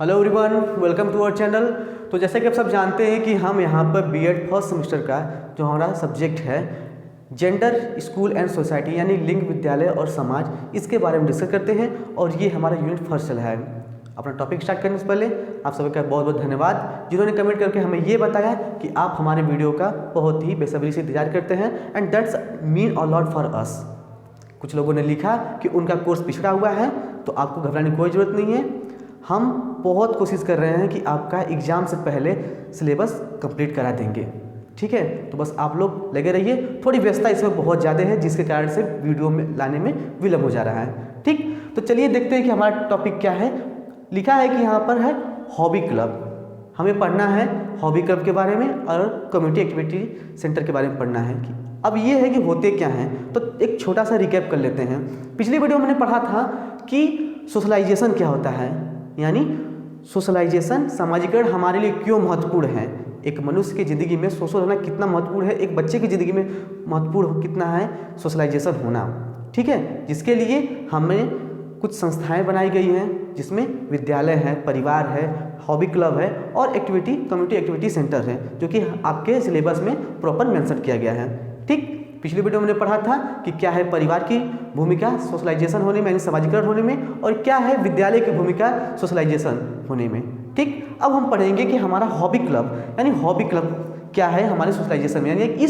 Hello everyone, welcome to our channel. तो जैसे कि आप सब जानते हैं कि हम यहाँ पर बीएड फर्स्ट सेमेस्टर का जो हमारा सब्जेक्ट है जेंडर स्कूल एंड सोसाइटी यानी लिंग, विद्यालय और समाज, इसके बारे में डिस्कस करते हैं और ये हमारा यूनिट फर्स्ट चल है। अपना टॉपिक स्टार्ट करने से पहले आप सभी का बहुत बहुत धन्यवाद जिन्होंने कमेंट करके हमें ये बताया कि आप हमारे वीडियो का बहुत ही बेसब्री से इंतजार करते हैं and that's mean a lot for us. कुछ लोगों ने लिखा कि उनका कोर्स पिछड़ा हुआ है, तो आपको घबराने की कोई ज़रूरत नहीं है। हम बहुत कोशिश कर रहे हैं कि आपका एग्ज़ाम से पहले सिलेबस कंप्लीट करा देंगे, ठीक है। तो बस आप लोग लगे रहिए। थोड़ी व्यस्तता इसमें बहुत ज़्यादा है जिसके कारण से वीडियो में लाने में विलम्ब हो जा रहा है, ठीक। तो चलिए देखते हैं कि हमारा टॉपिक क्या है। लिखा है कि यहाँ पर है हॉबी क्लब। हमें पढ़ना है हॉबी क्लब के बारे में और कम्युनिटी एक्टिविटी सेंटर के बारे में पढ़ना है कि अब ये है कि होते क्या हैं। तो एक छोटा सा रिकैप कर लेते हैं। पिछली वीडियो में मैंने पढ़ा था कि सोशलाइजेशन क्या होता है, यानी सोशलाइजेशन, सामाजिकरण हमारे लिए क्यों महत्वपूर्ण है। एक मनुष्य की ज़िंदगी में सोशल होना कितना महत्वपूर्ण है, एक बच्चे की ज़िंदगी में महत्वपूर्ण कितना है सोशलाइजेशन होना, ठीक है। जिसके लिए हमें कुछ संस्थाएं बनाई गई हैं जिसमें विद्यालय है, परिवार है, हॉबी क्लब है और एक्टिविटी कम्युनिटी एक्टिविटी सेंटर है जो कि आपके सिलेबस में प्रॉपर मेंशन किया गया है, ठीक। पिछली वीडियो में मैंने पढ़ा था कि क्या है परिवार की भूमिका सोशलाइजेशन होने में यानी सामाजिकरण होने में और क्या है विद्यालय की भूमिका सोशलाइजेशन होने में, ठीक। अब हम पढ़ेंगे कि हमारा हॉबी क्लब यानी हॉबी क्लब क्या है हमारे सोशलाइजेशन में, यानी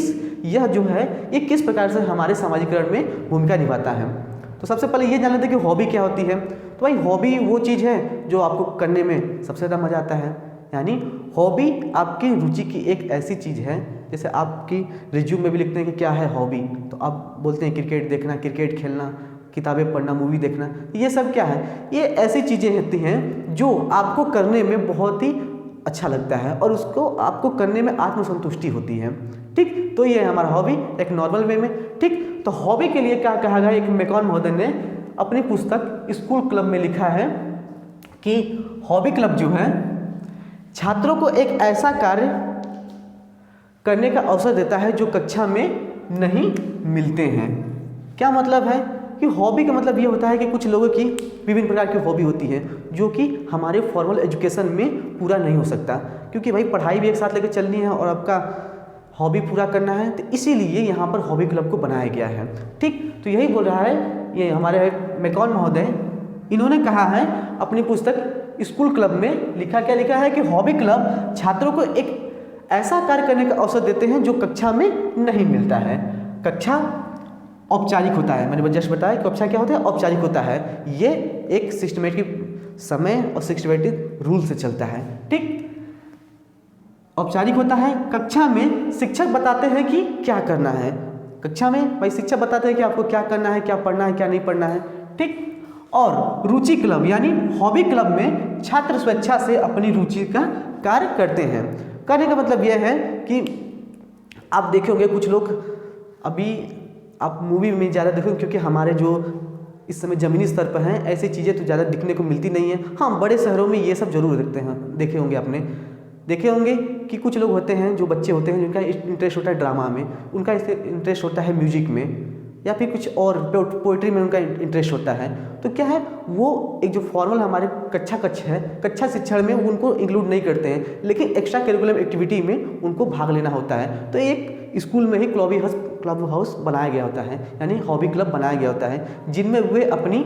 यह जो है ये किस प्रकार से हमारे सामाजिकरण में भूमिका निभाता है। तो सबसे पहले ये जान लेते हैं कि हॉबी क्या होती है। तो भाई हॉबी वो चीज़ है जो आपको करने में सबसे ज़्यादा मज़ा आता है, यानी हॉबी आपकी रुचि की एक ऐसी चीज़ है। जैसे आपकी रिज्यूम में भी लिखते हैं कि क्या है हॉबी, तो आप बोलते हैं क्रिकेट देखना, क्रिकेट खेलना, किताबें पढ़ना, मूवी देखना। ये सब क्या है, ये ऐसी चीज़ें होती हैं जो आपको करने में बहुत ही अच्छा लगता है और उसको आपको करने में आत्मसंतुष्टि होती है, ठीक। तो ये है हमारा हॉबी एक नॉर्मल वे में, ठीक। तो हॉबी के लिए क्या कहा गया, एक मैकॉन महोदय ने अपनी पुस्तक स्कूल क्लब में लिखा है कि हॉबी क्लब जो है छात्रों को एक ऐसा कार्य करने का अवसर देता है जो कक्षा में नहीं मिलते हैं। क्या मतलब है कि हॉबी का मतलब ये होता है कि कुछ लोगों की विभिन्न प्रकार की हॉबी होती है जो कि हमारे फॉर्मल एजुकेशन में पूरा नहीं हो सकता, क्योंकि भाई पढ़ाई भी एक साथ लेकर चलनी है और आपका हॉबी पूरा करना है, तो इसीलिए यहाँ पर हॉबी क्लब को बनाया गया है, ठीक। तो यही बोल रहा है ये हमारे मैकॉन महोदय, इन्होंने कहा है अपनी पुस्तक स्कूल क्लब में लिखा है कि हॉबी क्लब छात्रों को एक ऐसा कार्य करने का अवसर देते हैं जो कक्षा में नहीं मिलता है। कक्षा औपचारिक होता है, मैंने जस्ट बताया कि कक्षा क्या होता है, औपचारिक होता है। ये एक सिस्टमेटिक समय और सिस्टमेटिक रूल से चलता है, ठीक। औपचारिक होता है, कक्षा में शिक्षक बताते हैं कि क्या करना है। कक्षा में भाई शिक्षक बताते हैं कि आपको क्या करना है, क्या पढ़ना है, क्या नहीं पढ़ना है, ठीक। और रुचि क्लब यानी हॉबी क्लब में छात्र स्वेच्छा से अपनी रुचि का कार्य करते हैं। करने का मतलब यह है कि आप देखे होंगे कुछ लोग, अभी आप मूवी में ज़्यादा देखोगे क्योंकि हमारे जो इस समय ज़मीनी स्तर पर हैं ऐसी चीज़ें तो ज़्यादा दिखने को मिलती नहीं है। हाँ, बड़े शहरों में ये सब जरूर देखते हैं, देखे होंगे आपने, देखे होंगे कि कुछ लोग होते हैं जो बच्चे होते हैं जिनका इंटरेस्ट होता है ड्रामा में, उनका इंटरेस्ट होता है म्यूजिक में या फिर कुछ और पोइट्री में उनका इंटरेस्ट होता है। तो क्या है वो एक जो फॉर्मल हमारे कक्षा शिक्षण में उनको इंक्लूड नहीं करते हैं, लेकिन एक्स्ट्रा करिकुलम एक्टिविटी में उनको भाग लेना होता है। तो एक स्कूल में ही क्लब हाउस बनाया गया होता है, यानी हॉबी क्लब बनाया गया होता है जिनमें वे अपनी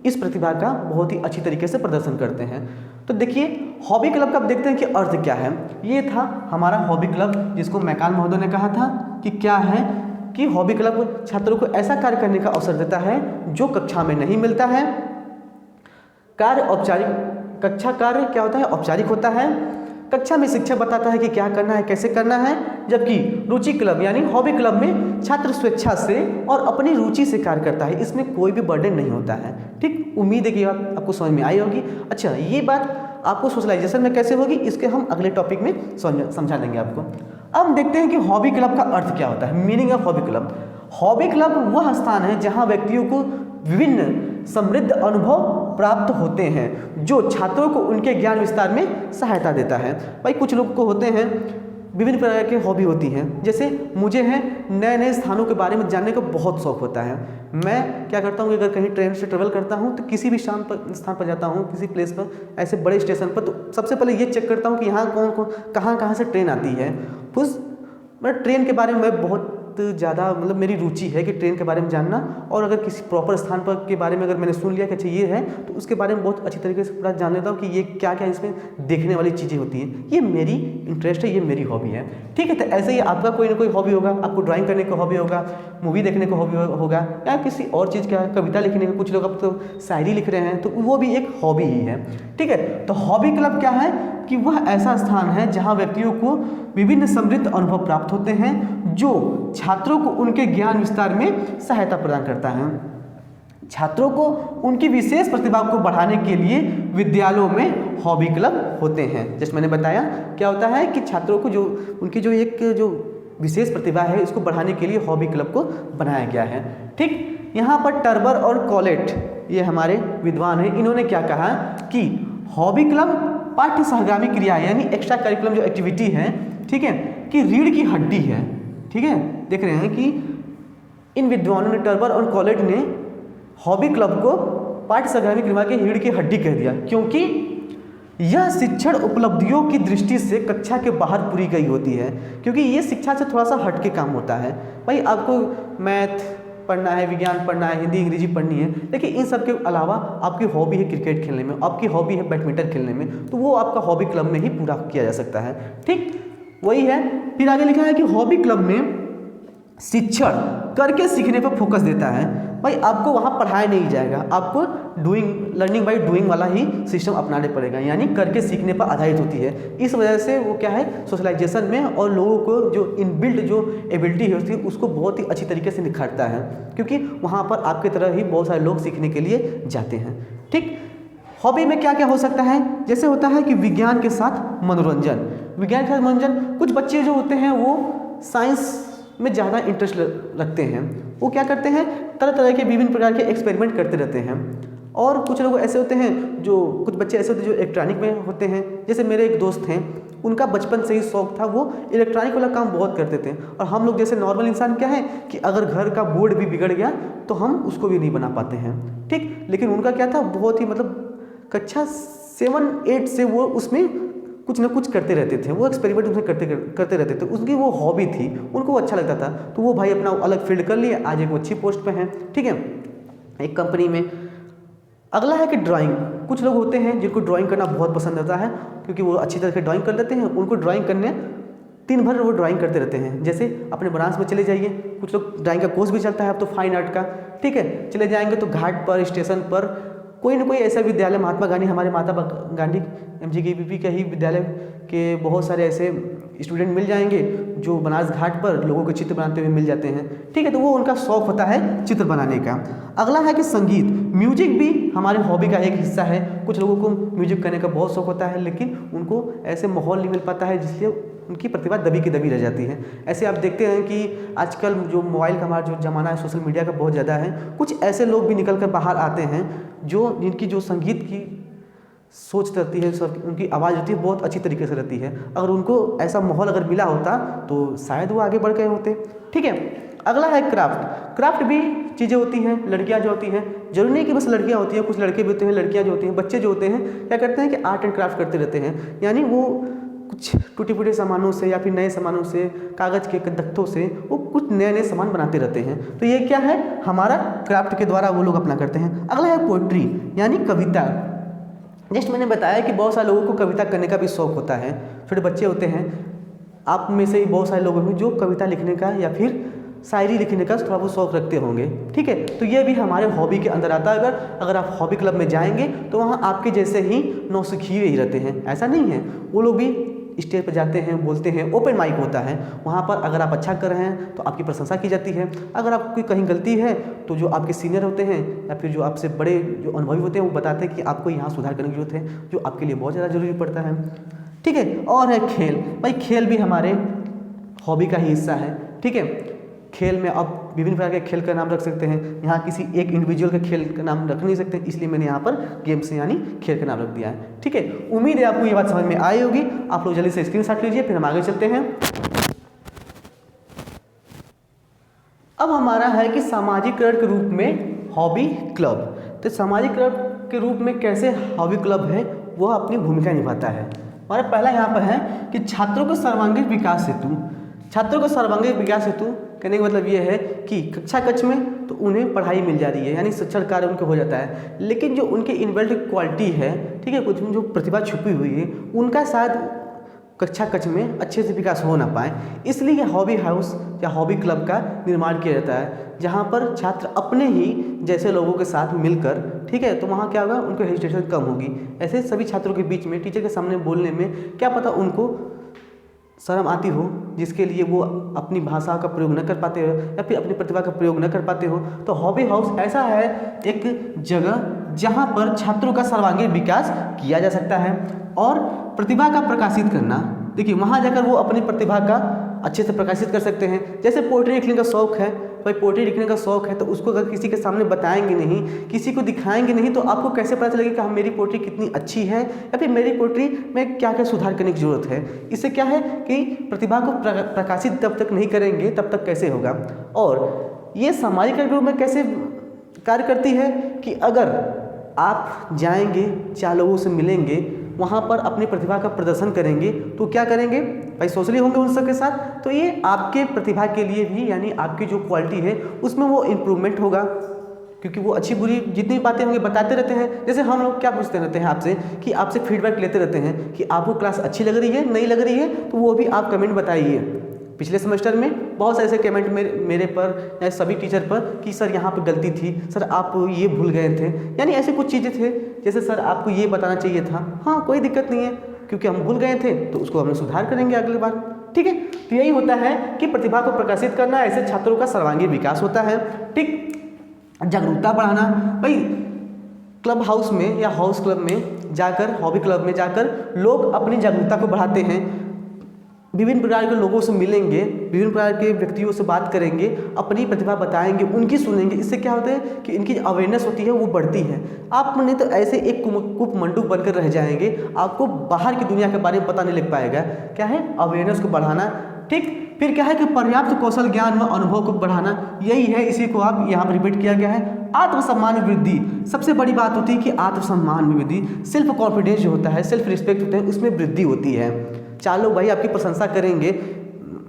इस प्रतिभा का बहुत ही अच्छी तरीके से प्रदर्शन करते हैं। तो देखिए हॉबी क्लब का अब देखते हैं कि अर्थ क्या है। ये था हमारा हॉबी क्लब जिसको मैकॉन महोदय ने कहा था कि क्या है कि हॉबी क्लब छात्रों को ऐसा कार्य करने का अवसर देता है जो कक्षा में नहीं मिलता है। कार्य औपचारिक, कक्षा कार्य क्या होता है, औपचारिक होता है। कक्षा में शिक्षक बताता है कि क्या करना है, कैसे करना है, जबकि रुचि क्लब यानी हॉबी क्लब में छात्र स्वेच्छा से और अपनी रुचि से कार्य करता है। इसमें कोई भी बर्डन नहीं होता है, ठीक। उम्मीद है कि आपको समझ में आई होगी। अच्छा, ये बात आपको सोशलाइजेशन में कैसे होगी इसके हम अगले टॉपिक में समझा देंगे आपको। अब देखते हैं कि हॉबी क्लब का अर्थ क्या होता है, meaning of hobby club. Hobby club वह स्थान है जहां व्यक्तियों को विभिन्न समृद्ध अनुभव प्राप्त होते हैं जो छात्रों को उनके ज्ञान विस्तार में सहायता देता है। भाई कुछ लोग को होते हैं विभिन्न प्रकार की हॉबी होती हैं। जैसे मुझे है नए नए स्थानों के बारे में जानने का बहुत शौक होता है। मैं क्या करता हूँ, अगर कहीं ट्रेन से ट्रेवल करता हूँ तो किसी भी स्थान पर जाता हूँ, किसी प्लेस पर, ऐसे बड़े स्टेशन पर, तो सबसे पहले ये चेक करता हूँ कि यहाँ कौन कौन कहाँ से ट्रेन आती है। उस मतलब ट्रेन के बारे में मैं बहुत ज़्यादा मतलब मेरी रुचि है कि ट्रेन के बारे में जानना, और अगर किसी प्रॉपर स्थान पर के बारे में अगर मैंने सुन लिया कि अच्छा ये है, तो उसके बारे में बहुत अच्छी तरीके से पूरा जान लेता हूँ कि ये क्या क्या इसमें देखने वाली चीज़ें होती हैं। ये मेरी इंटरेस्ट है, ये मेरी हॉबी है। ठीक है, तो ऐसे ही आपका कोई ना कोई हॉबी होगा। आपको ड्राइंग करने का हॉबी होगा, मूवी देखने का हॉबी होगा, या किसी और चीज़ का, कविता लिखने का। कुछ लोग अब तो शायरी लिख रहे हैं, तो वो भी एक हॉबी ही है। ठीक है, तो हॉबी क्लब क्या है कि वह ऐसा स्थान है जहाँ व्यक्तियों को विभिन्न समृद्ध अनुभव प्राप्त होते हैं, जो छात्रों को उनके ज्ञान विस्तार में सहायता प्रदान करता है। छात्रों को उनकी विशेष प्रतिभा को बढ़ाने के लिए विद्यालयों में हॉबी क्लब होते हैं। जैसे मैंने बताया क्या होता है कि छात्रों को जो उनकी जो एक जो विशेष प्रतिभा है, इसको बढ़ाने के लिए हॉबी क्लब को बनाया गया है। ठीक, यहाँ पर टर्बर और कॉलेट, ये हमारे विद्वान हैं, इन्होंने क्या कहा कि हॉबी क्लब पाठ्य सहगामी क्रिया यानी एक्स्ट्रा करिकुलम जो एक्टिविटी है, ठीक है, कि रीढ़ की हड्डी है। ठीक है, देख रहे हैं कि इन विद्वानों ने, टर्बर और कॉलेट ने हॉबी क्लब को पाठ्य सहगामी क्रिया की रीढ़ की हड्डी कह दिया, क्योंकि यह शिक्षण उपलब्धियों की दृष्टि से कक्षा के बाहर पूरी गई होती है। क्योंकि ये शिक्षा से थोड़ा सा हट के काम होता है। भाई आपको मैथ पढ़ना है, विज्ञान पढ़ना है, हिंदी अंग्रेजी पढ़नी है, लेकिन इन सब के अलावा आपकी हॉबी है क्रिकेट खेलने में, आपकी हॉबी है बैडमिंटन खेलने में, तो वो आपका हॉबी क्लब में ही पूरा किया जा सकता है। ठीक, वही है। फिर आगे लिखा है कि हॉबी क्लब में शिक्षण करके सीखने पर फोकस देता है। भाई आपको वहाँ पढ़ाया नहीं जाएगा, आपको लर्निंग बाय डूइंग वाला ही सिस्टम अपनाने पड़ेगा, यानी करके सीखने पर आधारित होती है। इस वजह से वो क्या है, सोशलाइजेशन में और लोगों को जो इनबिल्ट जो एबिलिटी होती है उसको बहुत ही अच्छी तरीके से निखारता है, क्योंकि वहाँ पर आपकी तरह ही बहुत सारे लोग सीखने के लिए जाते हैं। ठीक, हॉबी में क्या क्या हो सकता है, जैसे होता है कि विज्ञान के साथ मनोरंजन। विज्ञान के साथ मनोरंजन, कुछ बच्चे जो होते हैं वो साइंस में ज़्यादा इंटरेस्ट रखते हैं, वो क्या करते हैं, तरह तरह के विभिन्न प्रकार के एक्सपेरिमेंट करते रहते हैं। और कुछ लोग ऐसे होते हैं जो, कुछ बच्चे ऐसे होते हैं जो इलेक्ट्रॉनिक में होते हैं। जैसे मेरे एक दोस्त हैं, उनका बचपन से ही शौक था, वो इलेक्ट्रॉनिक वाला काम बहुत करते थे। और हम लोग जैसे नॉर्मल इंसान क्या है कि अगर घर का बोर्ड भी बिगड़ गया तो हम उसको भी नहीं बना पाते हैं। ठीक, लेकिन उनका क्या था, बहुत ही मतलब कक्षा 7-8 से वो उसमें कुछ ना कुछ करते रहते थे, वो एक्सपेरिमेंट उसमें करते रहते थे। उसकी वो हॉबी थी, उनको वो अच्छा लगता था, तो वो भाई अपना अलग फील्ड कर लिए, आज एक अच्छी पोस्ट पे हैं। ठीक है, एक कंपनी में। अगला है कि ड्राइंग। कुछ लोग होते हैं जिनको ड्राइंग करना बहुत पसंद आता है, क्योंकि वो अच्छी तरह से ड्राइंग कर लेते हैं। उनको ड्राइंग करने दिन भर वो ड्राइंग करते रहते हैं। जैसे अपने ब्रांच में चले जाइए, कुछ लोग ड्राइंग का कोर्स भी चलता है अब तो, फाइन आर्ट का। ठीक है, चले जाएंगे तो घाट पर, स्टेशन पर कोई ना कोई ऐसा विद्यालय, महात्मा गांधी, हमारे माता गांधी MGKVP का ही विद्यालय के बहुत सारे ऐसे स्टूडेंट मिल जाएंगे जो बनारस घाट पर लोगों को चित्र बनाते हुए मिल जाते हैं। ठीक है, तो वो उनका शौक होता है चित्र बनाने का। अगला है कि संगीत। म्यूजिक भी हमारे हॉबी का एक हिस्सा है। कुछ लोगों को म्यूजिक करने का बहुत शौक होता है, लेकिन उनको ऐसे माहौल नहीं मिल पाता है, जिसलिए उनकी प्रतिभा दबी की दबी रह जाती है। ऐसे आप देखते हैं कि आजकल जो मोबाइल का हमारा जो ज़माना है, सोशल मीडिया का बहुत ज़्यादा है, कुछ ऐसे लोग भी निकल कर बाहर आते हैं जो जिनकी जो संगीत की सोच रहती है, उनकी आवाज़ होती है बहुत अच्छी तरीके से रहती है। अगर उनको ऐसा माहौल अगर मिला होता तो शायद वो आगे बढ़ गए होते। ठीक है, अगला है क्राफ्ट। क्राफ्ट भी चीज़ें होती हैं, लड़कियां जो होती हैं, जरूरी नहीं कि बस लड़कियां होती हैं, कुछ लड़के भी होते हैं, लड़कियां जो होती हैं, बच्चे जो होते हैं क्या करते हैं कि आर्ट एंड क्राफ्ट करते रहते हैं। यानी वो कुछ टूटे फूटे सामानों से या फिर नए सामानों से, कागज़ के दख्तों से वो कुछ नए नए सामान बनाते रहते हैं। तो ये क्या है, हमारा क्राफ्ट के द्वारा वो लोग अपना करते हैं। अगला है पोइट्री यानी कविता। नेक्स्ट मैंने बताया कि बहुत सारे लोगों को कविता करने का भी शौक होता है, छोटे बच्चे होते हैं। आप में से ही बहुत सारे लोग होंगे जो कविता लिखने का या फिर शायरी लिखने का थोड़ा बहुत शौक रखते होंगे। ठीक है, तो ये भी हमारे हॉबी के अंदर आता है। अगर आप हॉबी क्लब में जाएंगे तो वहाँ आपके जैसे ही नौसिखिए ही रहते हैं, ऐसा नहीं है। वो लोग भी स्टेज पर जाते हैं, बोलते हैं, ओपन माइक होता है वहाँ पर। अगर आप अच्छा कर रहे हैं तो आपकी प्रशंसा की जाती है। अगर आपकी कहीं गलती है तो जो आपके सीनियर होते हैं या फिर जो आपसे बड़े जो अनुभवी होते हैं वो बताते हैं कि आपको यहाँ सुधार करने की जरूरत है, जो आपके लिए बहुत ज़्यादा जरूरी पड़ता है। ठीक है, और है खेल। भाई खेल भी हमारे हॉबी का ही हिस्सा है। ठीक है, खेल में अब विभिन्न प्रकार के खेल का नाम रख सकते हैं। यहाँ किसी एक इंडिविजुअल के खेल का नाम रख नहीं सकते, इसलिए मैंने यहाँ पर गेम्स यानी खेल का नाम रख दिया है। ठीक है, उम्मीद है आपको ये बात समझ में आई होगी। आप लोग जल्दी से स्क्रीनशॉट लीजिए, फिर हम आगे चलते हैं। अब हमारा है कि सामाजिकरण के रूप में हॉबी क्लब। तो सामाजिकरण के रूप में कैसे हॉबी क्लब है वो अपनी भूमिका निभाता है। हमारा पहला यहाँ पर है कि छात्रों के सर्वांगीण विकास हेतु, छात्रों का सर्वांगीण विकास हेतु कहने का मतलब ये है कि कक्षा कक्ष में तो उन्हें पढ़ाई मिल जा रही है, यानी शिक्षण कार्य उनके हो जाता है, लेकिन जो उनके इनबिल्ट क्वालिटी है, ठीक है, कुछ जो प्रतिभा छुपी हुई है, उनका शायद कक्षा कक्ष में अच्छे से विकास हो ना पाए। इसलिए हॉबी हाउस या हॉबी क्लब का निर्माण किया जाता है, जहाँ पर छात्र अपने ही जैसे लोगों के साथ मिलकर, ठीक है, तो वहाँ क्या होगा, उनको हेजिटेशन कम होगी। ऐसे सभी छात्रों के बीच में टीचर के सामने बोलने में क्या पता उनको शर्म आती हो, जिसके लिए वो अपनी भाषा का प्रयोग न कर पाते हो या फिर अपनी प्रतिभा का प्रयोग न कर पाते हो। तो हॉबी हाउस ऐसा है एक जगह जहाँ पर छात्रों का सर्वांगीण विकास किया जा सकता है और प्रतिभा का प्रकाशित करना। देखिए, वहाँ जाकर वो अपनी प्रतिभा का अच्छे से प्रकाशित कर सकते हैं। जैसे पोएट्री लिखने का शौक है, भाई पोएट्री लिखने का शौक है, तो उसको अगर किसी के सामने बताएंगे नहीं, किसी को दिखाएंगे नहीं, तो आपको कैसे पता चलेगा कि मेरी पोएट्री कितनी अच्छी है या फिर मेरी पोएट्री में क्या क्या सुधार करने की जरूरत है। इससे क्या है कि प्रतिभा को प्रकाशित तब तक नहीं करेंगे तब तक कैसे होगा। और ये सामाजिक रूप में कैसे कार्य करती है कि अगर आप जाएंगे, 4 लोगों से मिलेंगे, वहाँ पर अपनी प्रतिभा का प्रदर्शन करेंगे, तो क्या करेंगे भाई, सोशली होंगे उन सबके साथ, तो ये आपके प्रतिभा के लिए भी, यानी आपकी जो क्वालिटी है उसमें वो इम्प्रूवमेंट होगा, क्योंकि वो अच्छी बुरी जितनी बातें होंगी बताते रहते हैं। जैसे हम लोग क्या पूछते रहते हैं आपसे कि आपसे फीडबैक लेते रहते हैं कि आपको क्लास अच्छी लग रही है, नहीं लग रही है, तो वो भी आप कमेंट बताइए। पिछले सेमेस्टर में बहुत सारे ऐसे कमेंट मेरे पर या सभी टीचर पर कि सर यहाँ पर गलती थी, सर आप ये भूल गए थे, यानी ऐसे कुछ चीज़ें थे, जैसे सर आपको ये बताना चाहिए था। हाँ, कोई दिक्कत नहीं है, क्योंकि हम भूल गए थे तो उसको हम सुधार करेंगे अगली बार। ठीक है, तो यही होता है कि प्रतिभा को प्रकाशित करना, ऐसे छात्रों का सर्वांगीण विकास होता है। ठीक, जागरूकता बढ़ाना, भाई क्लब हाउस में या हाउस क्लब में जाकर, हॉबी क्लब में जाकर लोग अपनी जागरूकता को बढ़ाते हैं, विभिन्न प्रकार के लोगों से मिलेंगे, विभिन्न प्रकार के व्यक्तियों से बात करेंगे, अपनी प्रतिभा बताएंगे, उनकी सुनेंगे। इससे क्या होता है कि इनकी अवेयरनेस होती है वो बढ़ती है। आप नहीं तो ऐसे एक कुपमंडूक बनकर रह जाएंगे, आपको बाहर की दुनिया के बारे में पता नहीं लग पाएगा। क्या है, अवेयरनेस को बढ़ाना। ठीक, फिर क्या है कि पर्याप्त कौशल, ज्ञान व अनुभव को बढ़ाना, यही है, इसी को आप यहाँ पर रिपीट किया गया है। आत्मसम्मान में वृद्धि, सबसे बड़ी बात होती है कि आत्मसम्मान में वृद्धि, सेल्फ कॉन्फिडेंस जो होता है, सेल्फ रिस्पेक्ट होते हैं, उसमें वृद्धि होती है। 4 लोग भाई आपकी प्रशंसा करेंगे,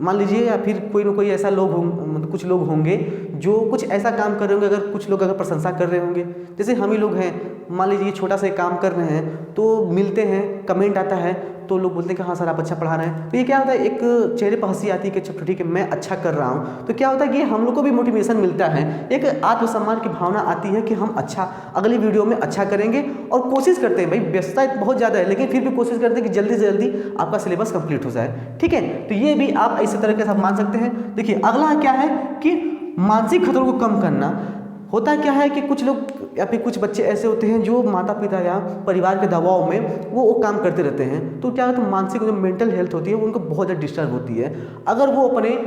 मान लीजिए, या फिर कोई ना कोई ऐसा लोग होंगे, कुछ लोग होंगे जो कुछ ऐसा काम कर रहे होंगे, अगर कुछ लोग अगर प्रशंसा कर रहे होंगे, जैसे हम ही लोग हैं, मान लीजिए छोटा सा काम कर रहे हैं, तो मिलते हैं, कमेंट आता है, तो लोग बोलते हैं कि हाँ सर आप अच्छा पढ़ा रहे हैं, तो ये क्या होता है, एक चेहरे पर हंसी आती है कि अच्छा ठीक है मैं अच्छा कर रहा हूँ। तो क्या होता है कि हम लोग को भी मोटिवेशन मिलता है, एक आत्मसम्मान की भावना आती है कि हम अच्छा अगली वीडियो में अच्छा करेंगे, और कोशिश करते हैं, भाई व्यस्तता बहुत ज़्यादा है, लेकिन फिर भी कोशिश करते हैं कि जल्दी से जल्दी आपका सिलेबस कंप्लीट हो जाए। ठीक है, तो ये भी आप इसी तरह के साथ मान सकते हैं। देखिए, अगला क्या है कि मानसिक खतरों को कम करना। होता क्या है कि कुछ लोग या फिर कुछ बच्चे ऐसे होते हैं जो माता पिता या परिवार के दबाव में वो काम करते रहते हैं, तो क्या होता है, मानसिक जो मेंटल हेल्थ होती है उनको बहुत ज़्यादा डिस्टर्ब होती है। अगर वो अपने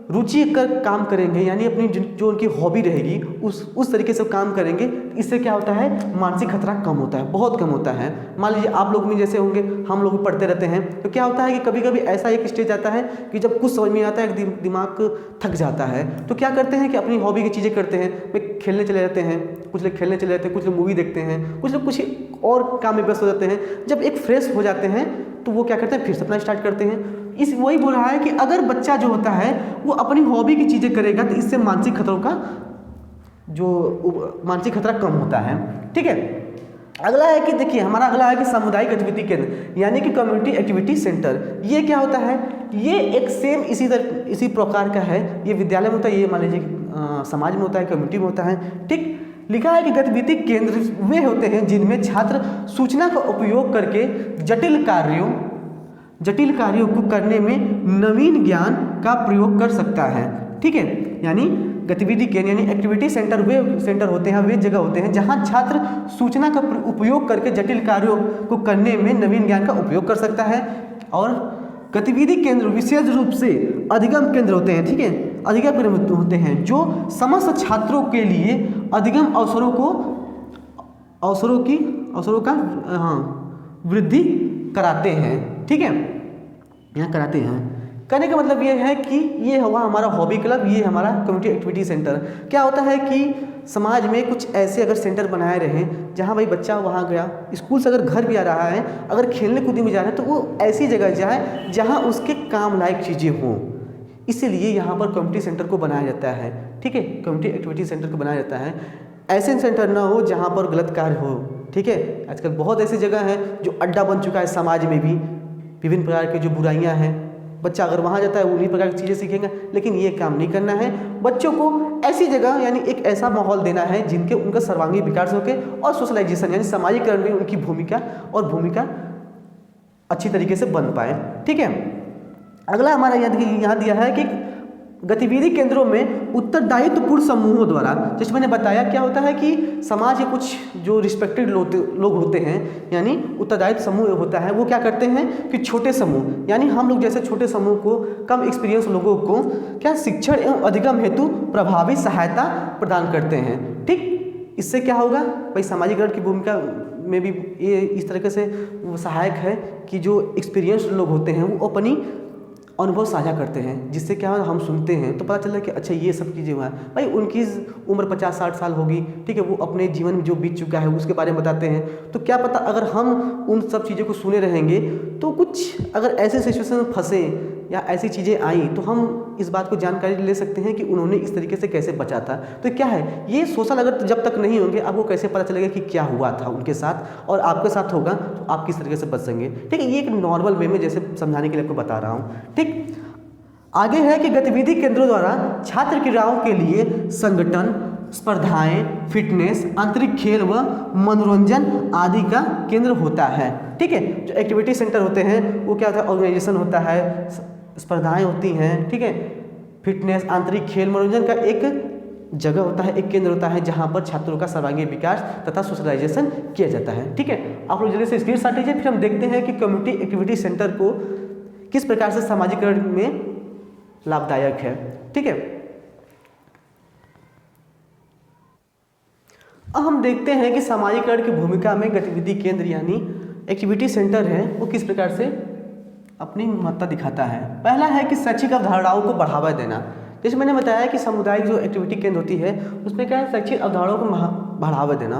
रुचि कर काम करेंगे, यानी अपनी जो उनकी हॉबी रहेगी उस तरीके से काम करेंगे, इससे क्या होता है, मानसिक खतरा कम होता है, बहुत कम होता है। मान लीजिए आप लोग में जैसे होंगे, हम लोग भी पढ़ते रहते हैं, तो क्या होता है कि कभी कभी ऐसा एक स्टेज आता है कि जब कुछ समझ में आता है, दिमाग थक जाता है, तो क्या करते हैं कि अपनी हॉबी की चीज़ें करते हैं, वे खेलने चले जाते हैं, कुछ लोग खेलने चले जाते हैं, कुछ लोग मूवी देखते हैं, कुछ लोग कुछ और काम में व्यस्त हो जाते हैं। जब एक फ्रेश हो जाते हैं तो वो क्या करते हैं, फिर से अपना स्टार्ट करते हैं। वही बोल रहा है कि अगर बच्चा जो होता है वो अपनी हॉबी की चीज़ें करेगा तो इससे मानसिक खतरों का जो मानसिक खतरा कम होता है। ठीक है, अगला है कि देखिए, हमारा अगला है कि सामुदायिक गतिविधि केंद्र, यानी कि कम्युनिटी एक्टिविटी सेंटर। ये क्या होता है, ये एक सेम इसी प्रकार का है, ये विद्यालय में होता है, ये मान लीजिए समाज में होता है, कम्युनिटी में होता है। ठीक, लिखा है कि गतिविधि केंद्र वे होते हैं जिनमें छात्र सूचना का उपयोग करके जटिल कार्यों को करने में नवीन ज्ञान का प्रयोग कर सकता है। ठीक है, यानी गतिविधि केंद्र यानी एक्टिविटी सेंटर वे सेंटर होते हैं, वे जगह होते हैं जहां छात्र सूचना का उपयोग करके जटिल कार्यों को करने में नवीन ज्ञान का उपयोग कर सकता है। और गतिविधि केंद्र विशेष रूप से अधिगम केंद्र होते हैं। ठीक है, अधिगम होते हैं जो समस्त छात्रों के लिए अधिगम अवसरों का वृद्धि कराते हैं। ठीक है, यहाँ कराते हैं। कहने का मतलब ये है कि ये हुआ हमारा हॉबी क्लब, ये हमारा कम्युनिटी एक्टिविटी सेंटर। क्या होता है कि समाज में कुछ ऐसे अगर सेंटर बनाए रहें जहाँ भाई बच्चा वहाँ गया, स्कूल से अगर घर भी आ रहा है, अगर खेलने कूदने में जा रहा है तो वो ऐसी जगह जाए जहाँ उसके काम लायक चीज़ें हों। इसीलिए यहाँ पर कम्युनिटी सेंटर को बनाया जाता है। ठीक है, कम्युनिटी एक्टिविटी सेंटर को बनाया जाता है। ऐसे सेंटर ना हो जहाँ पर गलत कार्य हो। ठीक है, आजकल बहुत ऐसी जगह है जो अड्डा बन चुका है समाज में भी, विभिन्न प्रकार की जो बुराइयाँ हैं। बच्चा अगर वहाँ जाता है उन्हीं प्रकार की चीज़ें सीखेंगे, लेकिन ये काम नहीं करना है। बच्चों को ऐसी जगह यानी एक ऐसा माहौल देना है जिनके उनका सर्वांगीण विकास होके और सोशलाइजेशन यानी सामाजिकरण में उनकी भूमिका अच्छी तरीके से बन पाए। ठीक है, अगला हमारा यहाँ दिया है कि गतिविधि केंद्रों में उत्तरदायित्वपूर्ण समूहों द्वारा, जैसे मैंने बताया क्या होता है कि समाज के कुछ जो रिस्पेक्टेड लोग होते हैं यानी उत्तरदायित्व समूह होता है, वो क्या करते हैं कि छोटे समूह यानी हम लोग जैसे छोटे समूह को, कम एक्सपीरियंस लोगों को क्या शिक्षण एवं अधिगम हेतु प्रभावी सहायता प्रदान करते हैं। ठीक, इससे क्या होगा भाई, सामाजिकरण की भूमिका में भी ये इस तरीके से सहायक है कि जो एक्सपीरियंस लोग होते हैं वो अपनी अनुभव साझा करते हैं, जिससे क्या हम सुनते हैं तो पता चलता है कि अच्छा ये सब चीज़ें हुआ है। भाई उनकी उम्र 50-60 साल होगी, ठीक है, वो अपने जीवन में जो बीत चुका है उसके बारे में बताते हैं। तो क्या पता अगर हम उन सब चीज़ों को सुने रहेंगे तो कुछ अगर ऐसे सिचुएशन में फंसे या ऐसी चीज़ें आई तो हम इस बात को जानकारी ले सकते हैं कि उन्होंने इस तरीके से कैसे बचा था। तो क्या है ये सोशल अगर जब तक नहीं होंगे आपको कैसे पता चलेगा कि क्या हुआ था उनके साथ और आपके साथ होगा तो आप किस तरीके से बच सकेंगे। ठीक है, ये एक नॉर्मल वे में जैसे समझाने के लिए आपको बता रहा हूँ। ठीक, आगे है कि गतिविधि केंद्रों द्वारा छात्र क्रीड़ाओं के लिए संगठन, स्पर्धाएं, फिटनेस, आंतरिक खेल व मनोरंजन आदि का केंद्र होता है। ठीक है, जो एक्टिविटी सेंटर होते हैं वो क्या होता है, ऑर्गेनाइजेशन होता है, स्पर्धाएं होती हैं, ठीक है, फिटनेस, आंतरिक खेल, मनोरंजन का एक जगह होता है, एक केंद्र होता है जहां पर छात्रों का सर्वांगीण विकास तथा सोशलाइजेशन किया जाता है। ठीक है, आप लोग जल्दी से स्क्रीनशॉट लीजिए, फिर हम देखते हैं कि कम्युनिटी एक्टिविटी सेंटर को किस प्रकार से सामाजिकरण में लाभदायक है। ठीक है, अब हम देखते हैं कि सामाजिकरण की भूमिका में गतिविधि केंद्र यानी एक्टिविटी सेंटर है वो किस प्रकार से अपनी महत्ता दिखाता है। पहला है कि शैक्षिक अवधारणाओं को बढ़ावा देना। जैसे मैंने बताया कि सामुदायिक जो एक्टिविटी केंद्र होती है उसमें क्या है, शैक्षिक अवधारणाओं को बढ़ावा देना।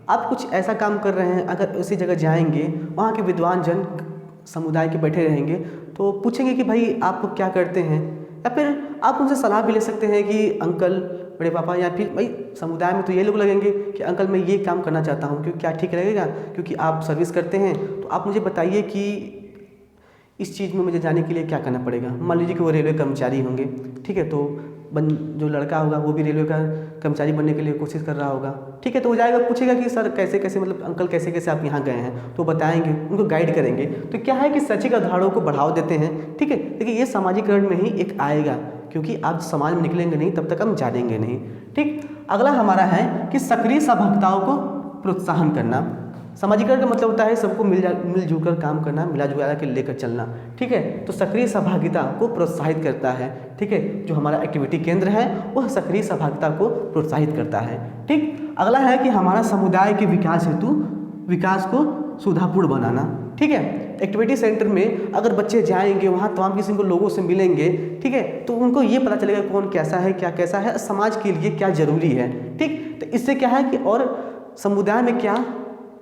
आप कुछ ऐसा काम कर रहे हैं, अगर उसी जगह जाएंगे वहाँ के विद्वान जन समुदाय के बैठे रहेंगे तो पूछेंगे कि भाई आप क्या करते हैं, या फिर आप उनसे सलाह भी ले सकते हैं कि अंकल, बड़े पापा, या फिर भाई समुदाय में तो ये लोग लगेंगे कि अंकल मैं ये काम करना चाहता हूँ, क्योंकि क्या ठीक रहेगा, क्योंकि आप सर्विस करते हैं तो आप मुझे बताइए कि इस चीज़ में मुझे जाने के लिए क्या करना पड़ेगा। मान लीजिए कि वो रेलवे कर्मचारी होंगे, ठीक है, तो जो लड़का होगा वो भी रेलवे का कर्मचारी बनने के लिए कोशिश कर रहा होगा। ठीक है, तो वो जाएगा पूछेगा कि सर कैसे कैसे, मतलब अंकल कैसे कैसे आप यहाँ गए हैं, तो बताएंगे, उनको गाइड करेंगे। तो क्या है कि शैक्षिक अवधारणाओं को बढ़ावा देते हैं। ठीक है, देखिए ये सामाजिकरण में ही एक आएगा, क्योंकि आप समाज में निकलेंगे नहीं तब तक हम जानेंगे नहीं। ठीक, अगला हमारा है कि सक्रिय सहभागिताओं को प्रोत्साहन करना। सामाजिकरण का मतलब होता है सबको मिलजुल कर काम करना, मिला जुला के लेकर चलना। ठीक है, तो सक्रिय सहभागिता को प्रोत्साहित करता है। ठीक है, जो हमारा एक्टिविटी केंद्र है वह सक्रिय सहभागिता को प्रोत्साहित करता है। ठीक, अगला है कि हमारा समुदाय के विकास हेतु विकास को सुविधापूर्ण बनाना। ठीक है, एक्टिविटी सेंटर में अगर बच्चे जाएंगे वहाँ तमाम किस्म के लोगों से मिलेंगे, ठीक है, तो उनको ये पता चलेगा कौन कैसा है, क्या कैसा है, समाज के लिए क्या जरूरी है। ठीक, तो इससे क्या है कि और समुदाय में क्या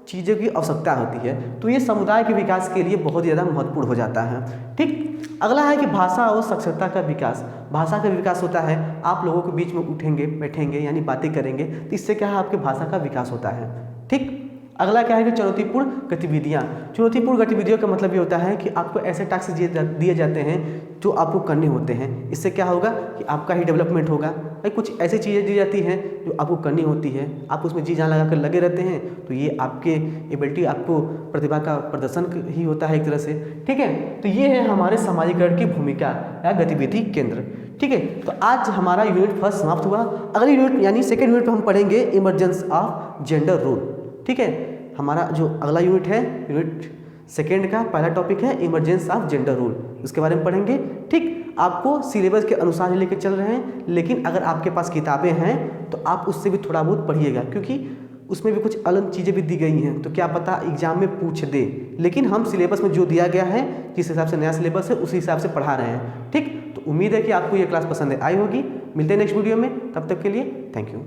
चीज़ों की आवश्यकता होती है, तो ये समुदाय के विकास के लिए बहुत ज़्यादा महत्वपूर्ण हो जाता है। ठीक, अगला है कि भाषा और साक्षरता का विकास। भाषा का विकास होता है, आप लोगों के बीच में उठेंगे बैठेंगे यानी बातें करेंगे, तो इससे क्या है आपके भाषा का विकास होता है। ठीक, अगला क्या है कि चुनौतीपूर्ण गतिविधियाँ। चुनौतीपूर्ण गतिविधियों का मतलब ये होता है कि आपको ऐसे टास्क दिए जाते हैं जो आपको करने होते हैं। इससे क्या होगा कि आपका ही डेवलपमेंट होगा। भाई कुछ ऐसी चीज़ें दी जाती हैं जो आपको करनी होती है, आप उसमें जी जान लगा कर लगे रहते हैं, तो ये आपके एबिलिटी, आपको प्रतिभा का प्रदर्शन ही होता है एक तरह से। ठीक है, तो ये है हमारे सामाजिकरण की भूमिका या गतिविधि केंद्र। ठीक है, तो आज हमारा यूनिट फर्स्ट समाप्त हुआ। अगली यूनिट यानी सेकेंड यूनिट में हम पढ़ेंगे इमरजेंस ऑफ जेंडर रोल। ठीक है, हमारा जो अगला यूनिट है, यूनिट सेकेंड का पहला टॉपिक है इमरजेंस ऑफ जेंडर रोल, उसके बारे में पढ़ेंगे। ठीक, आपको सिलेबस के अनुसार ही लेके चल रहे हैं, लेकिन अगर आपके पास किताबें हैं तो आप उससे भी थोड़ा बहुत पढ़िएगा, क्योंकि उसमें भी कुछ अलग चीज़ें भी दी गई हैं, तो क्या पता एग्जाम में पूछ दे। लेकिन हम सिलेबस में जो दिया गया है, जिस हिसाब से नया सिलेबस है उसी हिसाब से पढ़ा रहे हैं। ठीक, तो उम्मीद है कि आपको ये क्लास पसंद आई होगी। मिलते हैं नेक्स्ट वीडियो में, तब तक के लिए थैंक यू।